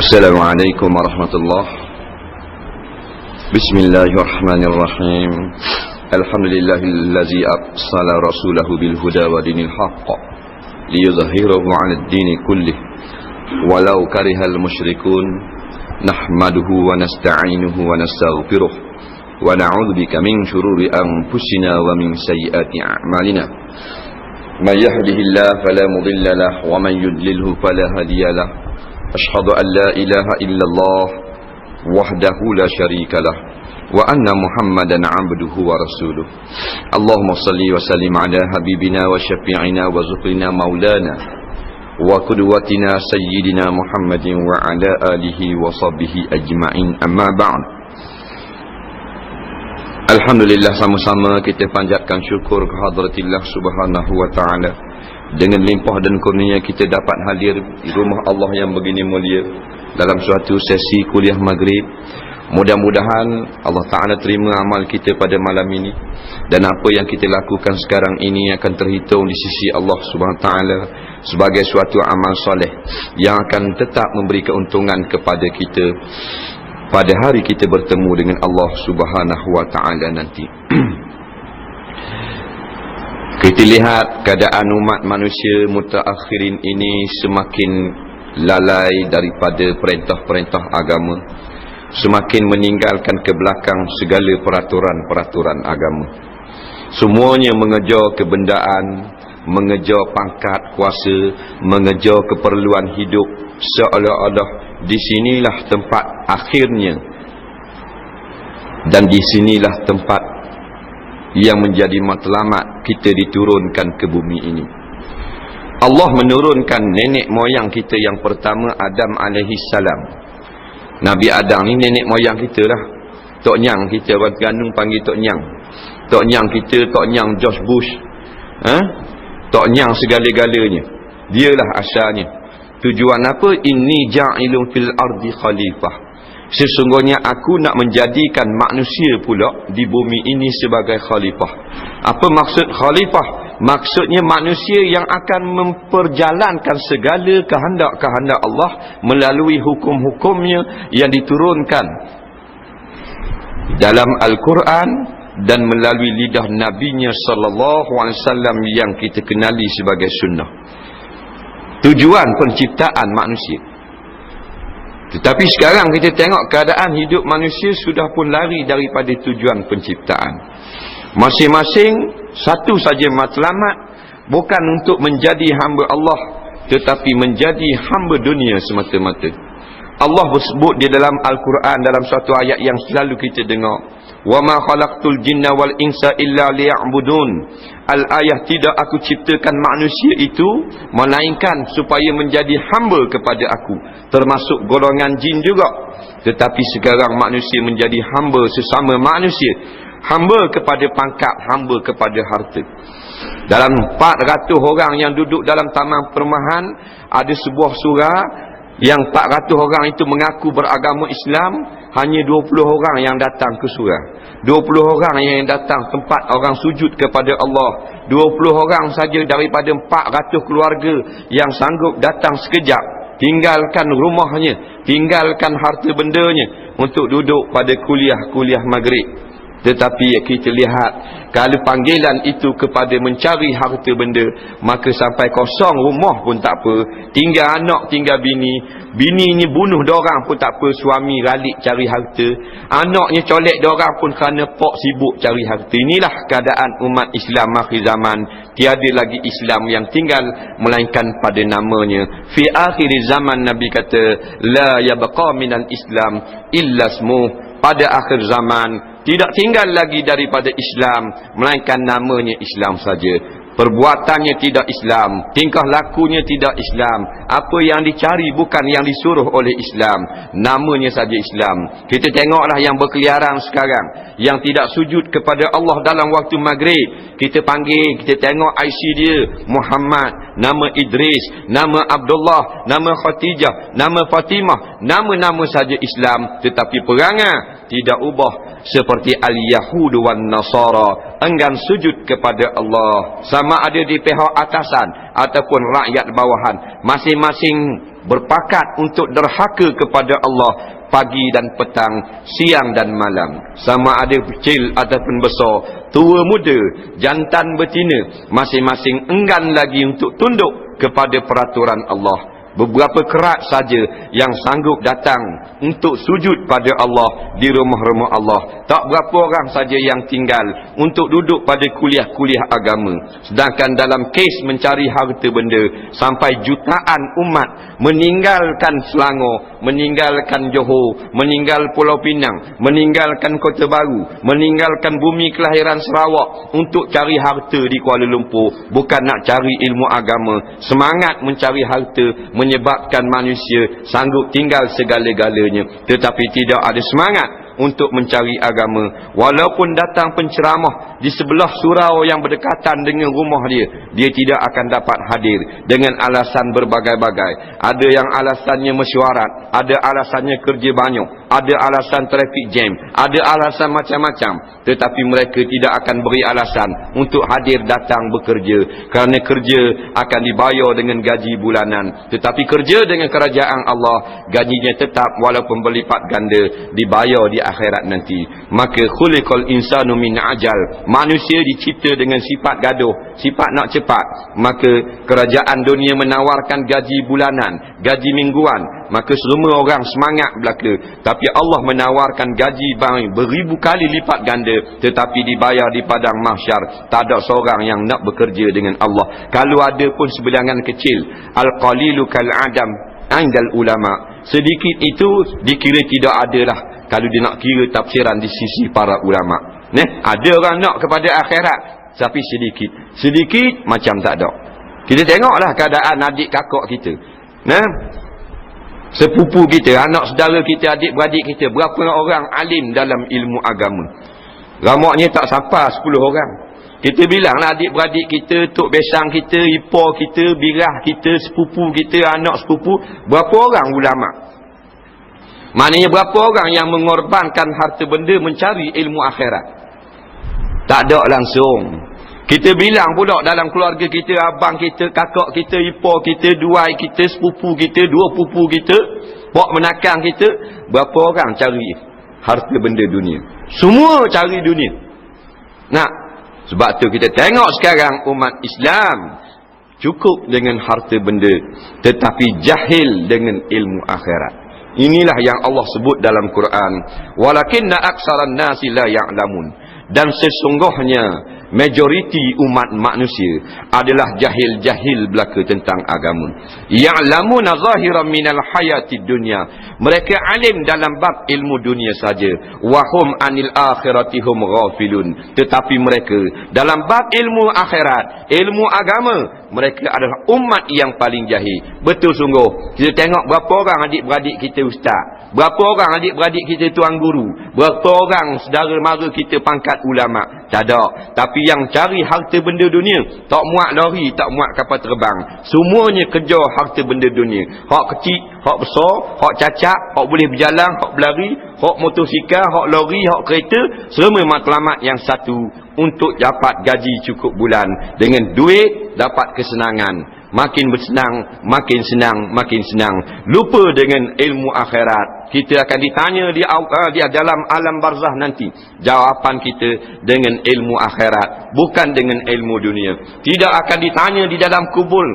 Assalamualaikum warahmatullahi. Bismillahirrahmanirrahim. Alhamdulillahillazi arsala rasulahu bil huda wa dinil haqq liyuzhhirahu 'alad dini kullih walau karihal musyrikun. Nahmaduhu wa nasta'inuhu wa nastaghfiruh wa na'udzu bika min shururi anfusina wa min sayyiati a'malina. May yahdihillahu fala mudilla lahu wa man yudlilhu fala hadiya lahu. Ashhadu an la ilaha illallah wahdahu la syarika lah wa anna Muhammadan 'abduhu wa rasuluh. Allahumma salli wa sallim ala habibina wa syafi'ina wa zukrina maulana wa qudwatina sayyidina Muhammadin wa ala alihi wa sahbihi ajma'in. Amma ba'd. Alhamdulillah, sama-sama kita panjatkan syukur kehadраtillah subhanahu wa ta'ala. Dengan limpah dan kurnia kita dapat hadir di rumah Allah yang begini mulia dalam suatu sesi kuliah maghrib. Mudah-mudahan Allah Ta'ala terima amal kita pada malam ini, dan apa yang kita lakukan sekarang ini akan terhitung di sisi Allah Subhanahu Wa Ta'ala sebagai suatu amal soleh yang akan tetap memberi keuntungan kepada kita pada hari kita bertemu dengan Allah Subhanahu Wa Ta'ala nanti. Kita lihat keadaan umat manusia mutaakhirin ini semakin lalai daripada perintah-perintah agama, semakin meninggalkan ke belakang segala peraturan-peraturan agama. Semuanya mengejar kebendaan, mengejar pangkat kuasa, mengejar keperluan hidup, seolah-olah di sinilah tempat akhirnya dan di sinilah tempat yang menjadi matlamat kita diturunkan ke bumi ini. Allah menurunkan nenek moyang kita yang pertama, Adam alaihi salam. Nabi Adam ni nenek moyang kita lah. Tok Nyang kita, orang Terengganu panggil Tok Nyang. Tok Nyang kita, Tok Nyang George Bush, Tok Nyang segala-galanya. Dialah asalnya. Tujuan apa? Inni ja'ilun fil ardi khalifah. Sesungguhnya aku nak menjadikan manusia pula di bumi ini sebagai khalifah. Apa maksud khalifah? Maksudnya manusia yang akan memperjalankan segala kehendak-kehendak Allah melalui hukum-hukumnya yang diturunkan dalam Al-Quran dan melalui lidah Nabinya sallallahu alaihi wasallam yang kita kenali sebagai sunnah. Tujuan penciptaan manusia. Tetapi sekarang kita tengok keadaan hidup manusia sudah pun lari daripada tujuan penciptaan. Masing-masing satu saja matlamat, bukan untuk menjadi hamba Allah, tetapi menjadi hamba dunia semata-mata. Allah bersebut di dalam Al-Quran dalam suatu ayat yang selalu kita dengar, wa ma khalaqtul jinna wal insa illa liya'budun. Al-ayah, tidak aku ciptakan manusia itu melainkan supaya menjadi hamba kepada aku, termasuk golongan jin juga. Tetapi sekarang manusia menjadi hamba sesama manusia, hamba kepada pangkat, hamba kepada harta. Dalam 400 orang yang duduk dalam taman perumahan, ada sebuah surah yang 400 orang itu mengaku beragama Islam, hanya 20 orang yang datang ke surah. 20 orang yang datang tempat orang sujud kepada Allah. 20 orang saja daripada 400 keluarga yang sanggup datang sekejap, tinggalkan rumahnya, tinggalkan harta bendanya untuk duduk pada kuliah maghrib. Tetapi kita lihat, kalau panggilan itu kepada mencari harta benda, maka sampai kosong rumah pun tak apa, tinggal anak, tinggal bini. Bini ni bunuh dorang pun tak apa, suami ralik cari harta. Anaknya colek dorang pun kerana pok sibuk cari harta. Inilah keadaan umat Islam akhir zaman. Tiada lagi Islam yang tinggal melainkan pada namanya. Fi akhir zaman, Nabi kata, la yabqa minal Islam illa ismuh. Pada akhir zaman tidak tinggal lagi daripada Islam melainkan namanya Islam saja. Perbuatannya tidak Islam, tingkah lakunya tidak Islam, apa yang dicari bukan yang disuruh oleh Islam, namanya saja Islam. Kita tengoklah yang berkeliaran sekarang, yang tidak sujud kepada Allah dalam waktu maghrib. Kita panggil, kita tengok IC dia, Muhammad, nama Idris, nama Abdullah, nama Khatijah, nama Fatimah, nama-nama saja Islam, tetapi perangai tidak ubah seperti al-Yahud wan Nasara, enggan sujud kepada Allah, sama ada di pihak atasan ataupun rakyat bawahan. Masing-masing berpakat untuk derhaka kepada Allah pagi dan petang, siang dan malam, sama ada kecil ataupun besar, tua muda, jantan betina, masing-masing enggan lagi untuk tunduk kepada peraturan Allah. Beberapa kerat saja yang sanggup datang untuk sujud pada Allah di rumah-rumah Allah. Tak berapa orang saja yang tinggal untuk duduk pada kuliah-kuliah agama. Sedangkan dalam kes mencari harta benda, sampai jutaan umat meninggalkan Selangor, meninggalkan Johor, meninggal Pulau Pinang, meninggalkan Kota Baru, meninggalkan bumi kelahiran Sarawak untuk cari harta di Kuala Lumpur. Bukan nak cari ilmu agama. Semangat mencari harta menyebabkan manusia sanggup tinggal segala-galanya, tetapi tidak ada semangat untuk mencari agama. Walaupun datang penceramah di sebelah surau yang berdekatan dengan rumah dia tidak akan dapat hadir dengan alasan berbagai-bagai. Ada yang alasannya mesyuarat, ada alasannya kerja banyak, ada alasan traffic jam, ada alasan macam-macam. Tetapi mereka tidak akan beri alasan untuk hadir datang bekerja, kerana kerja akan dibayar dengan gaji bulanan. Tetapi kerja dengan kerajaan Allah, gajinya tetap walaupun berlipat ganda, dibayar di akhirat nanti. Maka khuliqal insanu min ajal, manusia dicipta dengan sifat gaduh, sifat nak cepat. Maka kerajaan dunia menawarkan gaji bulanan, gaji mingguan, maka semua orang semangat belaka. Tapi Allah menawarkan gaji beribu kali lipat ganda, tetapi dibayar di padang mahsyar. Tak ada seorang yang nak bekerja dengan Allah. Kalau ada pun sebilangan kecil. Al-qalilu kal-adam indal ulama, sedikit itu dikira tidak ada lah kalau dia nak kira tafsiran di sisi para ulama. Ada orang nak kepada akhirat, tapi sedikit macam tak ada. Kita tengoklah keadaan adik kakak kita, sepupu kita, anak saudara kita, adik-beradik kita, berapa orang alim dalam ilmu agama. Ramaknya tak sampai 10 orang. Kita bilanglah adik-beradik kita, tok besang kita, ipar kita, birah kita, sepupu kita, anak sepupu, berapa orang ulama? Maknanya berapa orang yang mengorbankan harta benda mencari ilmu akhirat? Tak ada langsung. Kita bilang pula dalam keluarga kita, abang kita, kakak kita, ipar kita, duai kita, sepupu kita, dua pupu kita, pak menakang kita, berapa orang cari harta benda dunia? Semua cari dunia. Sebab tu kita tengok sekarang umat Islam cukup dengan harta benda, tetapi jahil dengan ilmu akhirat. Inilah yang Allah sebut dalam Quran, walakinna aksaran nasi la ya'lamun. Dan sesungguhnya majoriti umat manusia adalah jahil-jahil belaka tentang agama. Ya'lamuna zahiran minal hayatid dunya, mereka alim dalam bab ilmu dunia saja. Wahum anil akhiratihum ghafilun, tetapi mereka dalam bab ilmu akhirat, ilmu agama, mereka adalah umat yang paling jahil. Betul sungguh. Kita tengok berapa orang adik-beradik kita ustaz, berapa orang adik-beradik kita tuan guru, berapa orang saudara mara kita pangkat ulama. Tak ada. Tapi yang cari harta benda dunia, tak muat lori, tak muat kapal terbang, semuanya kejar harta benda dunia. Hak kecil, hak besar, hak cacat, hak boleh berjalan, hak berlari, hak motosikal, hak lori, hak kereta, semua matlamat yang satu, untuk dapat gaji cukup bulan. Dengan duit dapat kesenangan. Makin bersenang, makin senang, makin senang. Lupa dengan ilmu akhirat. Kita akan ditanya di dalam alam barzah nanti. Jawapan kita dengan ilmu akhirat, bukan dengan ilmu dunia. Tidak akan ditanya di dalam kubur,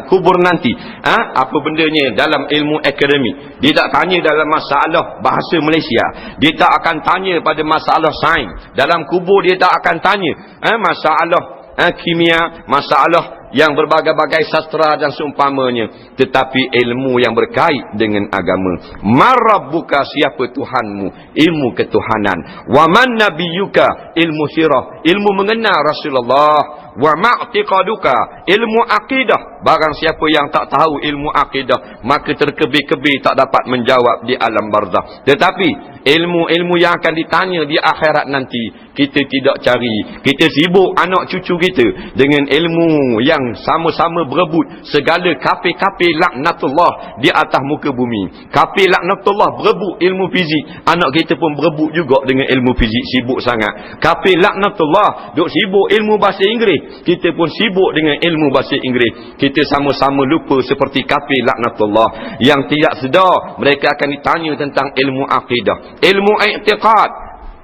kubur nanti apa bendanya dalam ilmu akademik. Dia tak tanya dalam masalah bahasa Malaysia, dia tak akan tanya pada masalah sains. Dalam kubur dia tak akan tanya masalah kimia, masalah yang berbagai-bagai sastra dan seumpamanya, tetapi ilmu yang berkait dengan agama. Marabbuka, siapa Tuhanmu, ilmu ketuhanan. Wa man nabiyyuka, ilmu sirah, ilmu mengenal Rasulullah. Wa ma'tiqaduka, ilmu akidah. Barang siapa yang tak tahu ilmu akidah, maka terkebir-kebir tak dapat menjawab di alam barzah. Tetapi ilmu-ilmu yang akan ditanya di akhirat nanti, kita tidak cari. Kita sibuk anak cucu kita dengan ilmu yang sama-sama berebut segala kafir-kafir laknatullah di atas muka bumi. Kafir laknatullah berebut ilmu fizik, anak kita pun berebut juga dengan ilmu fizik, sibuk sangat. Kafir laknatullah duk sibuk ilmu bahasa Inggeris, Inggeris, kita pun sibuk dengan ilmu bahasa Inggeris. Kita sama-sama lupa seperti kafir laknatullah yang tidak sedar mereka akan ditanya tentang ilmu akidah, ilmu i'tiqad.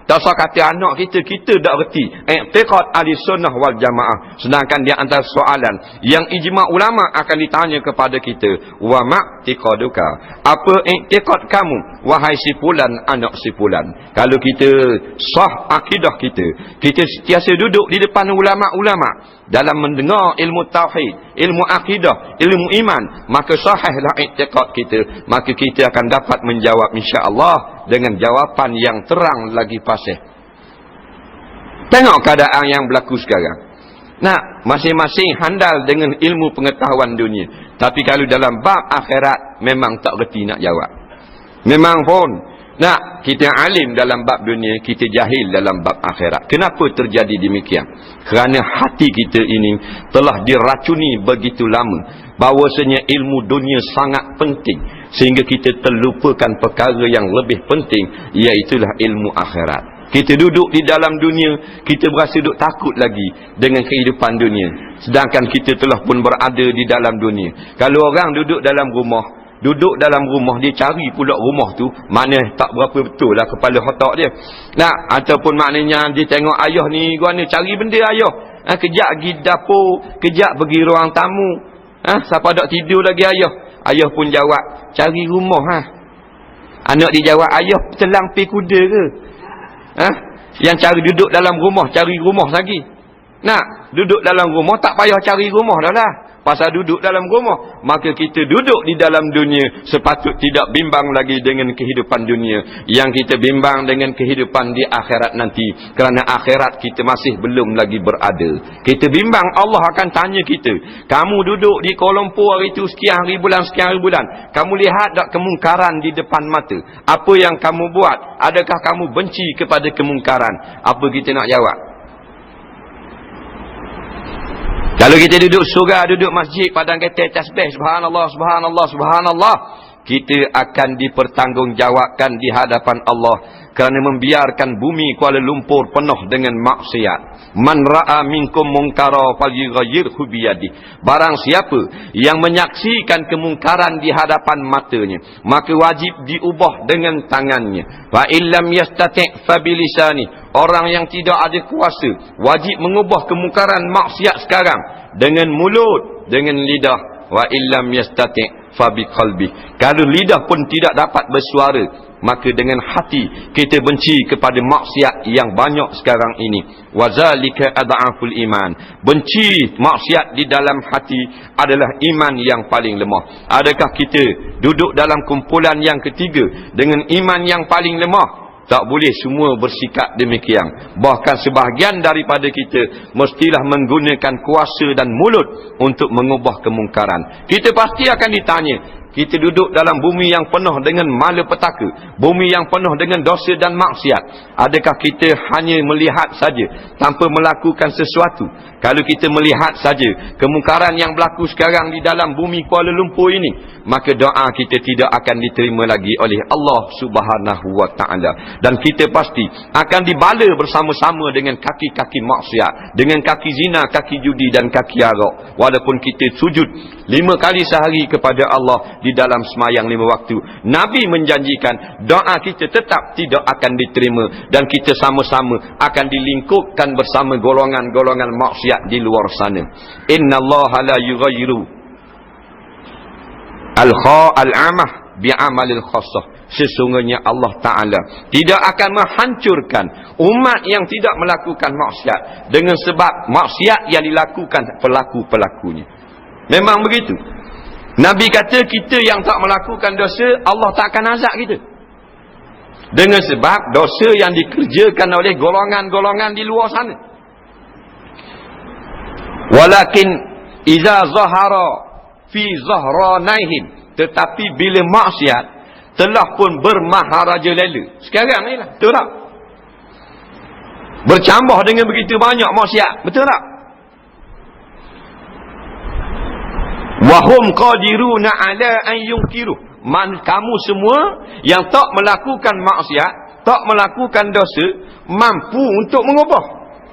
Tak usah kata anak kita tak reti i'tiqad ahli sunnah wal jamaah. Sedangkan di antara soalan yang ijma' ulama akan ditanya kepada kita, wa ma'tiqaduka, apa i'tiqad kamu wahai si fulan anak si fulan. Kalau kita sah akidah kita sentiasa duduk di depan ulama-ulama dalam mendengar ilmu tauhid, ilmu akidah, ilmu iman, maka sahihlah i'tiqad kita, maka kita akan dapat menjawab insya-Allah dengan jawapan yang terang lagi fasih. Tengok keadaan yang berlaku sekarang. Nah, masing-masing handal dengan ilmu pengetahuan dunia, tapi kalau dalam bab akhirat memang tak reti nak jawab. Memang pun nak kita alim dalam bab dunia, kita jahil dalam bab akhirat. Kenapa terjadi demikian? Kerana hati kita ini telah diracuni begitu lama bahawasanya ilmu dunia sangat penting, sehingga kita terlupakan perkara yang lebih penting, iaitulah ilmu akhirat. Kita duduk di dalam dunia, kita berasa duduk takut lagi dengan kehidupan dunia, sedangkan kita telah pun berada di dalam dunia. Kalau orang duduk dalam rumah, dia cari pula rumah tu, mana tak berapa betul lah kepala otak dia. Nah, ataupun maknanya dia tengok ayah ni guana cari benda ayah. Kejap pergi dapur, kejap pergi ruang tamu. Siapa tak tidur lagi ayah? Ayah pun jawab, cari rumah. Anak dia jawab, ayah telang pi kuda ke? Yang cari duduk dalam rumah, cari rumah lagi. Nak duduk dalam rumah tak payah cari rumah dah lah. Pasal duduk dalam rumah, maka kita duduk di dalam dunia sepatut tidak bimbang lagi dengan kehidupan dunia. Yang kita bimbang dengan kehidupan di akhirat nanti, kerana akhirat kita masih belum lagi berada. Kita bimbang Allah akan tanya kita, kamu duduk di Kuala Lumpur hari itu sekian hari bulan, kamu lihat tak kemungkaran di depan mata? Apa yang kamu buat? Adakah kamu benci kepada kemungkaran? Apa kita nak jawab? Kalau kita duduk surga, duduk masjid, padang kata tasbih, subhanallah, subhanallah, subhanallah, kita akan dipertanggungjawabkan di hadapan Allah kerana membiarkan bumi Kuala Lumpur penuh dengan maksiat. Man ra'a minkum munkara falyughayyirhu biyadihi. Barang siapa yang menyaksikan kemungkaran di hadapan matanya, maka wajib diubah dengan tangannya. Fa illam yastati' fa bilisani. Orang yang tidak ada kuasa wajib mengubah kemungkaran maksiat sekarang dengan mulut, dengan lidah. Wa illam yastati' fa biqalbi. Kalau lidah pun tidak dapat bersuara, maka dengan hati kita benci kepada maksiat yang banyak sekarang ini. Wazalika ad'aful iman. Benci maksiat di dalam hati adalah iman yang paling lemah. Adakah kita duduk dalam kumpulan yang ketiga dengan iman yang paling lemah? Tak boleh semua bersikap demikian. Bahkan sebahagian daripada kita mestilah menggunakan kuasa dan mulut untuk mengubah kemungkaran. Kita pasti akan ditanya. Kita duduk dalam bumi yang penuh dengan malapetaka, bumi yang penuh dengan dosa dan maksiat. Adakah kita hanya melihat saja tanpa melakukan sesuatu? Kalau kita melihat saja kemungkaran yang berlaku sekarang di dalam bumi Kuala Lumpur ini, maka doa kita tidak akan diterima lagi oleh Allah Subhanahu wa ta'ala. Dan kita pasti akan dibala bersama-sama dengan kaki-kaki maksiat, dengan kaki zina, kaki judi dan kaki arak. Walaupun kita sujud 5 kali sehari kepada Allah di dalam semayang 5 waktu, Nabi menjanjikan doa kita tetap tidak akan diterima, dan kita sama-sama akan dilingkupkan bersama golongan-golongan maksiat di luar sana. Innallaha la yughayyiru al-amah bi'amalil khassah. Sesungguhnya Allah Ta'ala tidak akan menghancurkan umat yang tidak melakukan maksiat dengan sebab maksiat yang dilakukan pelaku-pelakunya. Memang begitu. Nabi kata kita yang tak melakukan dosa, Allah tak akan azab kita. Dengan sebab dosa yang dikerjakan oleh golongan-golongan di luar sana. Walakin iza zahara fi zahranaihim. Tetapi bila maksiat telah pun bermaharaja lela. Sekarang ni lah. Betul tak? Bercambah dengan begitu banyak maksiat. Betul tak? Wahum qadiruna ala an yunkiru. Kamu semua yang tak melakukan maksiat, tak melakukan dosa, mampu untuk mengubah,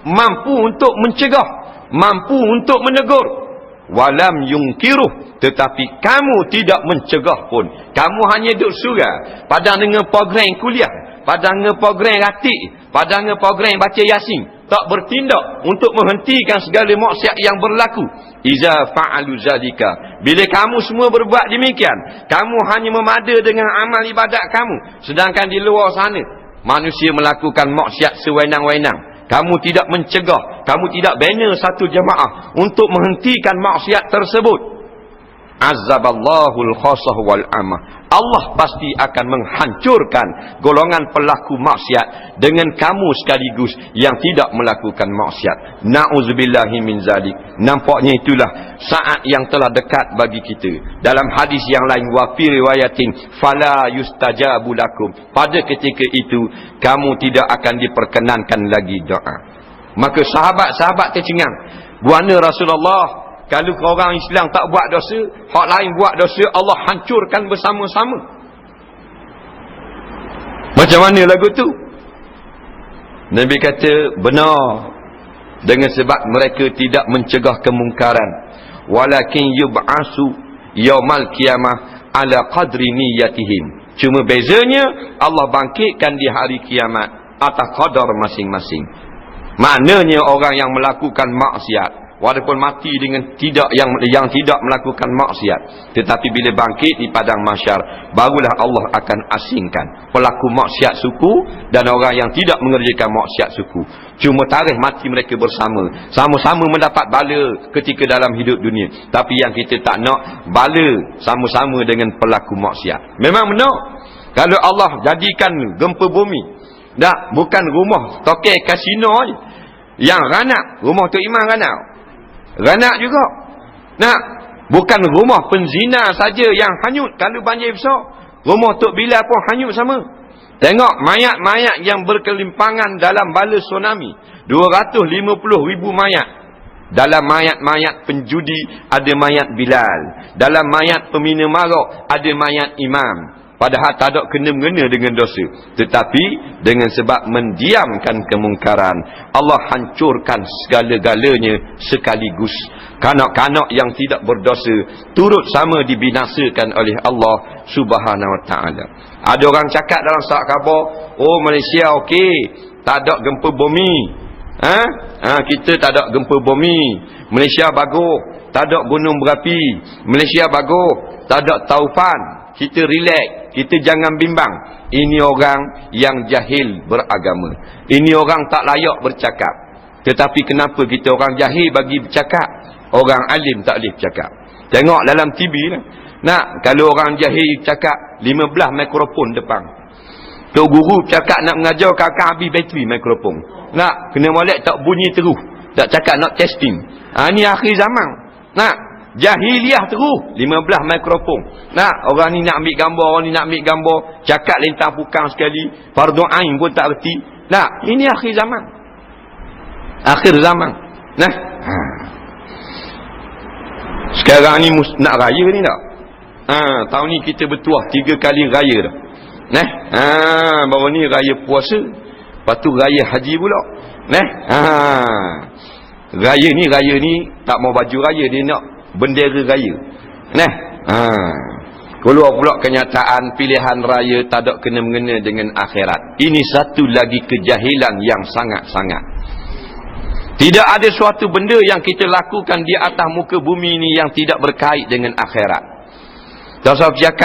mampu untuk mencegah, mampu untuk menegur. Walam yungkiruh, tetapi kamu tidak mencegah pun. Kamu hanya duduk surau, padang dengan program kuliah, padang dengan program ratik, padang dengan program baca Yasin, tak bertindak untuk menghentikan segala maksiat yang berlaku. Iza fa'alu zalika, bila kamu semua berbuat demikian, kamu hanya memada dengan amal ibadat kamu, sedangkan di luar sana manusia melakukan maksiat sewenang-wenang. Kamu tidak mencegah, kamu tidak bina satu jemaah untuk menghentikan maksiat tersebut. Azaballahul khasah wal amah. Allah pasti akan menghancurkan golongan pelaku maksiat dengan kamu sekaligus yang tidak melakukan maksiat. Na'udzubillahi min zalik. Nampaknya itulah saat yang telah dekat bagi kita. Dalam hadis yang lain, wa fi riwayatin fala yustajabu lakum, pada ketika itu kamu tidak akan diperkenankan lagi doa. Maka sahabat-sahabat tercengang, buana Rasulullah, kalau orang Islam tak buat dosa, hak lain buat dosa, Allah hancurkan bersama-sama. Macam mana lagu tu? Nabi kata, benar. Dengan sebab mereka tidak mencegah kemungkaran. Walakin yub'asu yaumal qiyamah ala qadri niyatihim. Cuma bezanya, Allah bangkitkan di hari kiamat atas qadar masing-masing. Maknanya orang yang melakukan maksiat, walaupun mati dengan yang tidak melakukan maksiat, tetapi bila bangkit di padang mahsyar, barulah Allah akan asingkan pelaku maksiat suku dan orang yang tidak mengerjakan maksiat suku. Cuma tarikh mati mereka bersama, sama-sama mendapat bala ketika dalam hidup dunia. Tapi yang kita tak nak, bala sama-sama dengan pelaku maksiat. Memang benar, kalau Allah jadikan gempa bumi, tak, bukan rumah toke kasino je yang ranak, rumah Tok Iman ranak juga. Nak, bukan rumah penzina saja yang hanyut kalau banjir besar, rumah Tok Bilal pun hanyut sama. Tengok mayat-mayat yang berkelimpangan dalam bala tsunami, 250,000 mayat. Dalam mayat-mayat penjudi ada mayat Bilal, dalam mayat pemina marak ada mayat imam. Padahal tak ada kena-mengena dengan dosa, tetapi dengan sebab mendiamkan kemungkaran, Allah hancurkan segala-galanya sekaligus. Kanak-kanak yang tidak berdosa turut sama dibinasakan oleh Allah Subhanahu Wa Taala. Ada orang cakap dalam surat khabar, oh Malaysia okey, tak ada gempa bumi. Kita tak ada gempa bumi. Malaysia bagus, tak ada gunung berapi. Malaysia bagus, tak ada taufan. Kita relax, kita jangan bimbang. Ini orang yang jahil beragama, ini orang tak layak bercakap. Tetapi kenapa kita orang jahil bagi bercakap, orang alim tak boleh bercakap? Tengok dalam TV lah. Nak, kalau orang jahil cakap, 15 mikrofon depan. Tok guru cakap nak mengajar, kakak habis bateri mikrofon. Nak, kena molek tak bunyi terus, tak cakap nak testing. Ni akhir zaman. Nak, jahiliah terus, 15 mikrofon. Nak, orang ni nak ambil gambar, orang ni nak ambil gambar, cakap lintang pukang sekali, fardu ain pun tak erti. Nak, ini akhir zaman. Akhir zaman. Nah, sekarang ni nak raya ni tak? Tahun ni kita bertuah 3 kali raya dah. Nah, baru ni raya puasa, lepas tu raya haji pula. Nah, raya ni tak mau baju raya, dia nak bendera raya. Nah, keluar pula kenyataan pilihan raya tak ada kena-mengena dengan akhirat. Ini satu lagi kejahilan yang sangat-sangat. Tidak ada suatu benda yang kita lakukan di atas muka bumi ini yang tidak berkait dengan akhirat. Tasawuf cakap